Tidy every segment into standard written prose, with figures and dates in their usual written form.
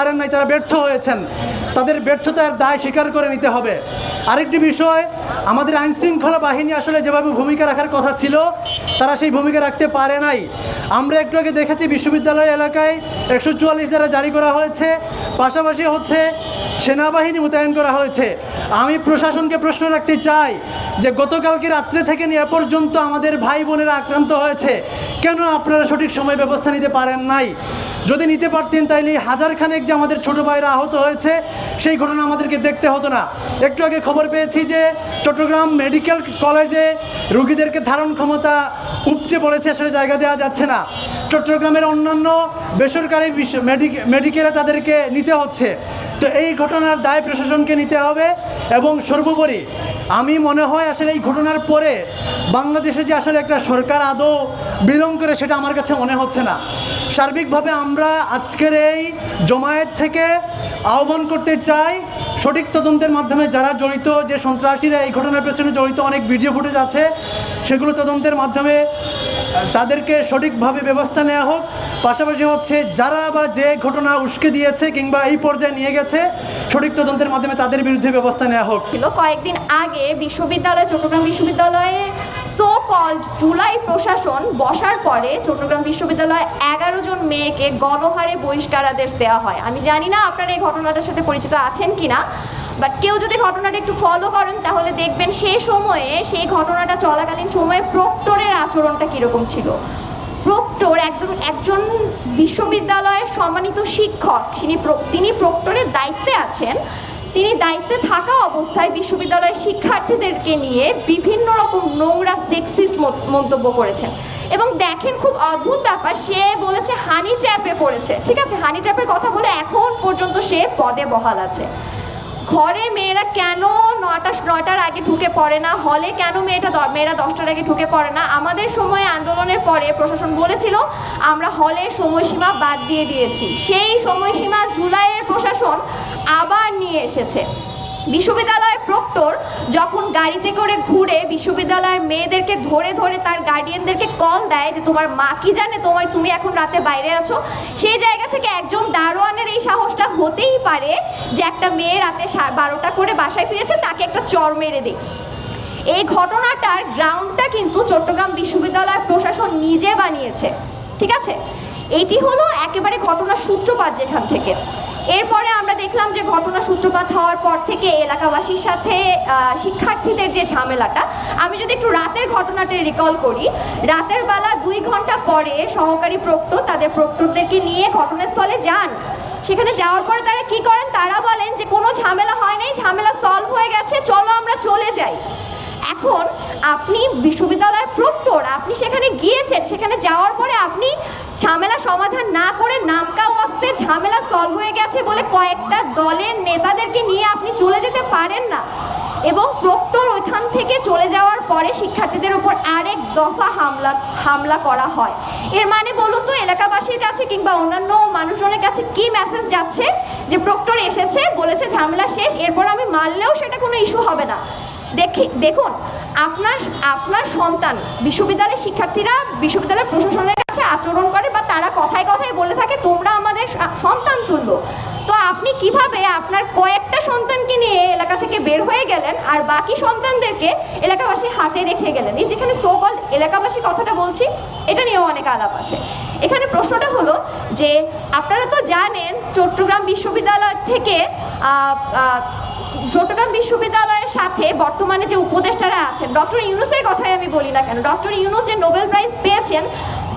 পারেন নাই, তারা ব্যর্থ হয়েছেন, তাদের ব্যর্থতার দায় স্বীকার করে নিতে হবে। আরেকটি বিষয়, আমাদের আইনশৃঙ্খলা বাহিনী আসলে যেভাবে ভূমিকা রাখার কথা ছিল তারা সেই ভূমিকা রাখতে পারে নাই। আমরা একটু আগে দেখেছি বিশ্ববিদ্যালয় এলাকায় 144 ধারা জারি করা হয়েছে, পাশাপাশি হচ্ছে সেনাবাহিনী মোতায়েন করা হয়েছে। আমি প্রশাসনকে প্রশ্ন রাখতে চাই যে গতকালকে রাত্রে থেকে নিয়ে পর্যন্ত আমাদের ভাই বোনেরা আক্রান্ত হয়েছে, কেন আপনারা সঠিক সময় ব্যবস্থা নিতে পারেন নাই? যদি নিতে পারতেন তাইলে হাজারখানেক যে আমাদের ছোটো ভাইরা আহত হয়েছে সেই ঘটনা আমাদেরকে দেখতে হতো না। একটু আগে খবর পেয়েছি যে চট্টগ্রাম মেডিকেল কলেজে রোগীদেরকে ধারণ ক্ষমতা উপচে পড়েছে, আসলে জায়গা দেওয়া যাচ্ছে না। চট্টগ্রামের অন্যান্য বেসরকারি মেডিকেলে তাদেরকে নিতে হচ্ছে। তো এই ঘটনার দায় প্রশাসনকে নিতে হবে। এবং সর্বোপরি আমি মনে হয় আসলে এই ঘটনার পরে বাংলাদেশে যে আসলে একটা সরকার আদৌ বিলং করে সেটা আমার কাছে মনে হচ্ছে না। সার্বিকভাবে আমরা আজকের এই জমায়েত থেকে আহ্বান করতে চাই সঠিক তদন্তের মাধ্যমে যারা জড়িত, যে সন্ত্রাসীরা এই ঘটনার পেছনে জড়িত, অনেক ভিডিও ফুটেজ আছে, সেগুলো তদন্তের মাধ্যমে তাদেরকে সঠিকভাবে ব্যবস্থা নেওয়া হোক। পাশাপাশি হচ্ছে যারা বা যে ঘটনা উস্কে দিয়েছে কিংবা এই পর্যায়ে নিয়ে গেছে সঠিক তদন্তের মাধ্যমে তাদের বিরুদ্ধে ব্যবস্থা নেওয়া হোক। কয়েকদিন আগে চট্টগ্রাম বিশ্ববিদ্যালয়ে সো কল্ড জুলাই প্রশাসন বসার পরে চট্টগ্রাম বিশ্ববিদ্যালয়ে 11 জন মেয়েকে গণহারে বহিষ্কারাদেশ দেওয়া হয়। আমি জানি না আপনারা এই ঘটনাটার সাথে পরিচিত আছেন কিনা, বাট কেউ যদি ঘটনাটা একটু ফলো করেন তাহলে দেখবেন সেই ঘটনাটা চলাকালীন সময়ে প্রক্টরের আচরণটা কীরকম ছিল। প্রক্টর একজন বিশ্ববিদ্যালয়ের সম্মানিত শিক্ষক, তিনি প্রক্টরের দায়িত্বে আছেন। তিনি দায়িত্বে থাকা অবস্থায় বিশ্ববিদ্যালয়ের শিক্ষার্থীদেরকে নিয়ে বিভিন্ন রকম নোংরা সেক্সিস্ট মন্তব্য করেছেন। এবং দেখেন খুব অদ্ভুত ব্যাপার, সে বলেছে হানি ট্র্যাপে পড়েছে। ঠিক আছে, হানি ট্র্যাপের কথা বলে এখন পর্যন্ত সে পদে বহাল আছে। ঘরে মেয়েরা কেন 9টার আগে ঢুকে পড়ে না, হলে কেন মেয়েরা 10টার আগে ঢুকে পড়ে না? আমাদের সময়ে আন্দোলনের পরে প্রশাসন বলেছিল আমরা হলের সময়সীমা বাদ দিয়ে দিয়েছি। সেই সময়সীমা জুলাইয়ের প্রশাসন আবার নিয়ে এসেছে। বিশ্ববিদ্যালয়ের প্রক্টর যখন গাড়িতে করে ঘুরে বিশ্ববিদ্যালয়ের মেয়েদেরকে ধরে ধরে তার গার্ডিয়ানদেরকে কল দেয় যে তোমার মা কি জানে তুমি এখন রাতে বাইরে আছো, সেই জায়গা থেকে একজন দারোয়ানের এই সাহসটা হতেই পারে যে একটা মেয়ে রাতে 12টা করে বাসায় ফিরেছে, তাকে একটা চর মেরে দেয়। এই ঘটনাটার গ্রাউন্ডটা কিন্তু চট্টগ্রাম বিশ্ববিদ্যালয়ের প্রশাসন নিজে বানিয়েছে। ঠিক আছে, এটি হলো একেবারে ঘটনার সূত্রপাত যেখান থেকে। এরপরে আমরা দেখলাম যে ঘটনার সূত্রপাত হওয়ার পর থেকে এলাকাবাসীর সাথে শিক্ষার্থীদের যে ঝামেলাটা, আমি যদি একটু রাতের ঘটনাটা রিকল করি, রাতের বেলা 2 ঘন্টা পরে সহকারী প্রক্টর তাদের প্রক্টরদেরকে নিয়ে ঘটনাস্থলে যান। সেখানে যাওয়ার পরে তারা কি করেন, তারা বলেন যে কোনো ঝামেলা হয় নাই, ঝামেলা সলভ হয়ে গেছে, চলো আমরা চলে যাই। এখন আপনি বিশ্ববিদ্যালয়ের প্রক্টর, আপনি সেখানে গিয়েছেন, সেখানে যাওয়ার পরে আপনি ঝামেলা সমাধান না করে নামকা ওয়াস্তে ঝামেলা সলভ হয়ে গেছে বলে কয়েকটা দলের নেতাদেরকে নিয়ে আপনি চলে যেতে পারেন না। এবং প্রক্টর ওইখান থেকে চলে যাওয়ার পরে শিক্ষার্থীদের উপর আরেক দফা হামলা করা হয়। এর মানে বলুন তো এলাকাবাসীর কাছে কিংবা অন্যান্য মানুষজনের কাছে কি মেসেজ যাচ্ছে যে প্রক্টর এসেছে, বলেছে ঝামেলা শেষ, এরপর আমি মারলেও সেটা কোনো ইস্যু হবে না। দেখুন আপনার সন্তান, বিশ্ববিদ্যালয়ের শিক্ষার্থীরা বিশ্ববিদ্যালয়ের প্রশাসনের কাছে আচরণ করে বা তারা কথায় কথায় বলে থাকে তোমরা আমাদের সন্তান তুল্য। তো আপনি কিভাবে আপনার কয়েকটা সন্তানকে নিয়ে এলাকা থেকে বের হয়ে গেলেন আর বাকি সন্তানদেরকে এলাকাবাসীর হাতে রেখে গেলেন? এই যেখানে সোকল এলাকাবাসী কথাটা বলছি, এটা নিয়েও অনেক আলাপ আছে। এখানে প্রশ্নটা হলো যে আপনারা তো জানেন চট্টগ্রাম বিশ্ববিদ্যালয়ের সাথে বর্তমানে যে উপদেষ্টারা আছেন, ডক্টর ইউনূসের কথাই আমি বলি না কেন, ডক্টর ইউনূস যে নোবেল প্রাইজ পেয়েছেন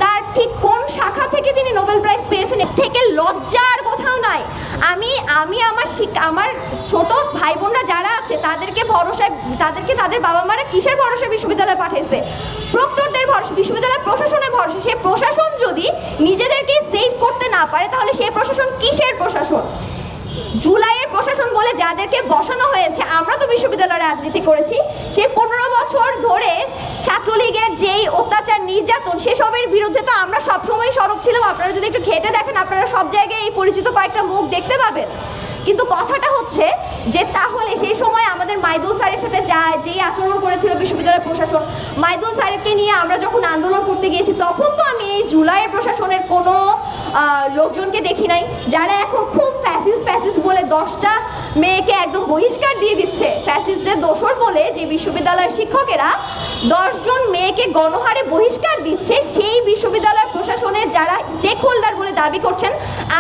তার ঠিক কোন শাখা থেকে তিনি নোবেল প্রাইজ পেয়েছেন এর থেকে লজ্জার কোথাও নাই। আমি আমার ছোট ভাই বোনরা যারা আছে তাদেরকে তাদের বাবা মারা কিসের ভরসা বিশ্ববিদ্যালয়ে পাঠিয়েছে? প্রক্টরদের ভরসা, বিশ্ববিদ্যালয় প্রশাসনের ভরসা। সেই প্রশাসন যদি নিজেদেরকে সেভ করতে না পারে তাহলে সেই প্রশাসন কিসের প্রশাসন? জুলাইয়ের প্রশাসন বলে যাদেরকে বসানো হয়েছে, আমরা তো বিশ্ববিদ্যালয়ে রাজনীতি করেছি, সেই 15 বছর ধরে ছাত্রলীগের যেই অত্যাচার নির্যাতন সেসবের বিরুদ্ধে তো আমরা সবসময় সরব ছিলাম। আপনারা যদি একটু ঘেটে দেখেন আপনারা সব জায়গায় এই পরিচিত কয়েকটা মুখ দেখতে পাবেন। কিন্তু কথাটা হচ্ছে যে তাহলে সেই সময় আমাদের মাইদুল স্যারের সাথে যেই আচরণ করেছিল বিশ্ববিদ্যালয়ের প্রশাসন, মাইদুল স্যারকে নিয়ে আমরা যখন আন্দোলন করতে গিয়েছি তখন তো আমি এই জুলাইয়ের প্রশাসনের কোনো লোকজনকে দেখি নাই যারা এখন খুব মেয়েকে একদম বহিষ্কার দিয়ে দিচ্ছে ফ্যাসিস্টদের দোসর বলে যে বিশ্ববিদ্যালয়ের শিক্ষকেরা 10 জন মেয়েকে গণহারে বহিষ্কার দিচ্ছে, সেই বিশ্ববিদ্যালয় প্রশাসনের যারা স্টেক হোল্ডার বলে দাবি করছেন,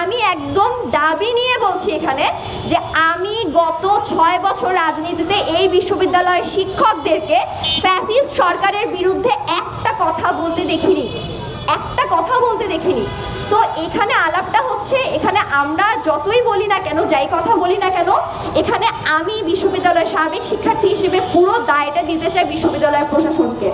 আমি একদম দাবি নিয়ে বলছি এখানে যে আমি গত 6 বছর রাজনীতিতে এই বিশ্ববিদ্যালয়ের শিক্ষকদেরকে ফ্যাসিস্ট সরকারের বিরুদ্ধে একটা কথা বলতে দেখিনি, একটা কথা বলতে দেখিনি। সো এখানে আলাপটা হচ্ছে, এখানে আমরা যতই বলি না কেন, যাই কথা বলি না কেন, এখানে আমি বিশ্ববিদ্যালয়ের সাবেক শিক্ষার্থী হিসেবে পুরো দায়টা দিতে চাই বিশ্ববিদ্যালয়ের প্রশাসনকে।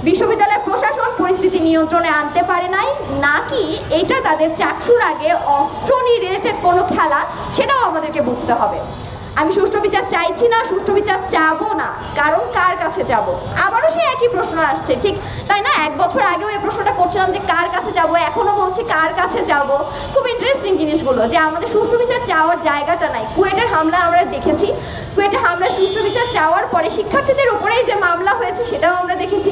বিশ্ববিদ্যালয় প্রশাসন পরিস্থিতি নিয়ন্ত্রণে আনতে পারে নাই, নাকি এটা তাদের চাকসুর আগে অস্ত্র নিয়ে রিলেটেড কোনো খেলা, সেটাও আমাদেরকে বুঝতে হবে। আমি সুষ্ঠু বিচার চাইছি না, সুষ্ঠু বিচার চাবো না, কারণ কার কাছে যাব? আবারও সেই একই প্রশ্ন আসছে, ঠিক তাই না? 1 বছর আগেও এই প্রশ্নটা করছিলাম যে কার কাছে যাব, এখনও বলছি কার কাছে যাব। খুব ইন্টারেস্টিং জিনিসগুলো যে আমাদের সুষ্ঠু বিচার চাওয়ার জায়গাটা নাই। কুয়েটের হামলা আমরা দেখেছি, কুয়েটের হামলার সুষ্ঠু বিচার চাওয়ার পরে শিক্ষার্থীদের উপরেই যে মামলা হয়েছে সেটাও আমরা দেখেছি।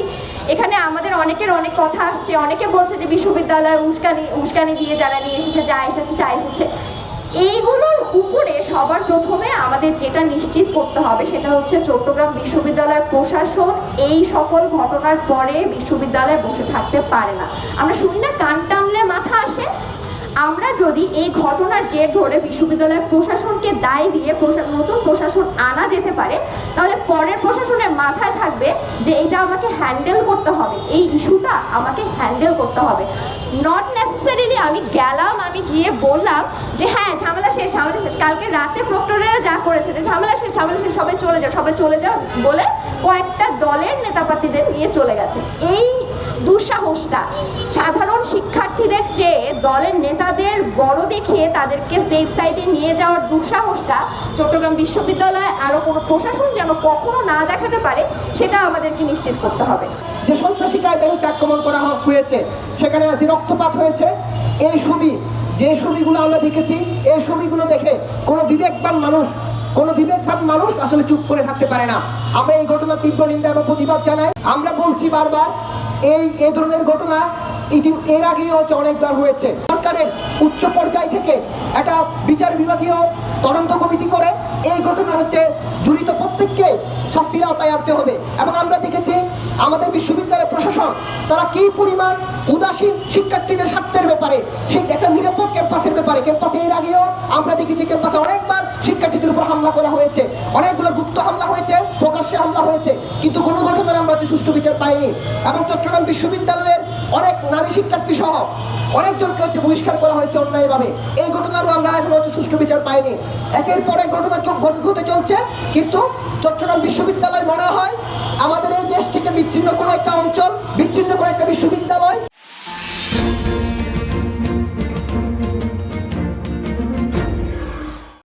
এখানে আমাদের অনেকের অনেক কথা আসছে, অনেকে বলছে যে বিশ্ববিদ্যালয় উস্কানি দিয়ে যারা নিয়ে এসেছে, যা এসেছে তা এসেছে। এইগুলোর উপরে সবার প্রথমে আমাদের যেটা নিশ্চিত করতে হবে সেটা হচ্ছে চট্টগ্রাম বিশ্ববিদ্যালয়ের প্রশাসন এই সকল ঘটনার পরে বিশ্ববিদ্যালয়ে বসে থাকতে পারে না। আমরা শুনি না কান টানলে মাথা আসে। আমরা যদি এই ঘটনার জের ধরে বিশ্ববিদ্যালয়ের প্রশাসনকে দায় দিয়ে নতুন প্রশাসন আনা যেতে পারে, তাহলে পরের প্রশাসনের মাথায় থাকবে যে এটা আমাকে হ্যান্ডেল করতে হবে, এই ইস্যুটা আমাকে হ্যান্ডেল করতে হবে। নট নেসেসারিলি আমি গেলাম, আমি গিয়ে বললাম যে হ্যাঁ ঝামেলা শেষ, ঝামেলা শেষ। কালকে রাতে প্রক্টরেরা যা করেছে যে ঝামেলা শেষ, ঝামেলা শেষ, সবাই চলে যাও বলে কয়েকটা দলের নেতাপার্টিদের নিয়ে চলে গেছে। এই দুঃসাহসটা সাধারণ শিক্ষার্থীদের চেয়ে দলের নেতাদের বড় দেখিয়ে তাদেরকে সেফ সাইডে নিয়ে যাওয়ার দুঃসাহসটা চট্টগ্রাম বিশ্ববিদ্যালয়ে আরও কোনো প্রশাসন যেন কখনো না দেখাতে পারে, সেটা আমাদেরকে নিশ্চিত করতে হবে। যে সন্ত্রাসী কায়দায় আক্রমণ করা হয়েছে, সেখানে যে রক্তপাত হয়েছে, এই ছবি, যে ছবিগুলো আমরা দেখেছি, এই ছবিগুলো দেখে কোনো বিবেকবান মানুষ আসলে চুপ করে থাকতে পারে না। আমরা এই ঘটনার তীব্র নিন্দা এবং প্রতিবাদ জানাই। আমরা বলছি বারবার, এই ধরনের ঘটনা এর আগেও হচ্ছে, অনেকবার হয়েছে। সরকারের উচ্চ পর্যায় থেকে একটা বিচার বিভাগীয় তদন্ত কমিটি করে এই ঘটনার জড়িত প্রত্যেককে শাস্তির আওতায় আনতে হবে। এবং আমরা দেখেছি আমাদের বিশ্ববিদ্যালয়ের প্রশাসন তারা কি পরিমাণ উদাসীন শিক্ষার্থীদের স্বার্থের ব্যাপারে, একটা নিরাপদ ক্যাম্পাসের ব্যাপারে। ক্যাম্পাসে এর আগেও আমরা দেখেছি ক্যাম্পাসে অনেকবার শিক্ষার্থীদের উপর হামলা করা হয়েছে, অনেকগুলো গুপ্ত হামলা হয়েছে, প্রকাশ্যে হামলা হয়েছে, কিন্তু কোনো ঘটনার আমরা সুষ্ঠু বিচার পাইনি। এবং চট্টগ্রাম বিশ্ববিদ্যালয়ের অনেক নারী শিক্ষার্থী সহ অনেকজনকে বহিষ্কার করা হয়েছে অন্যায়ভাবে। এই ঘটনারও আমরা এখন সুষ্ঠু বিচার পাইনি। একের পর এক ঘটনা ঘটে চলছে, কিন্তু চট্টগ্রাম বিশ্ববিদ্যালয় মনে হয় আমাদের এই দেশ থেকে বিচ্ছিন্ন কোনো একটা অঞ্চল,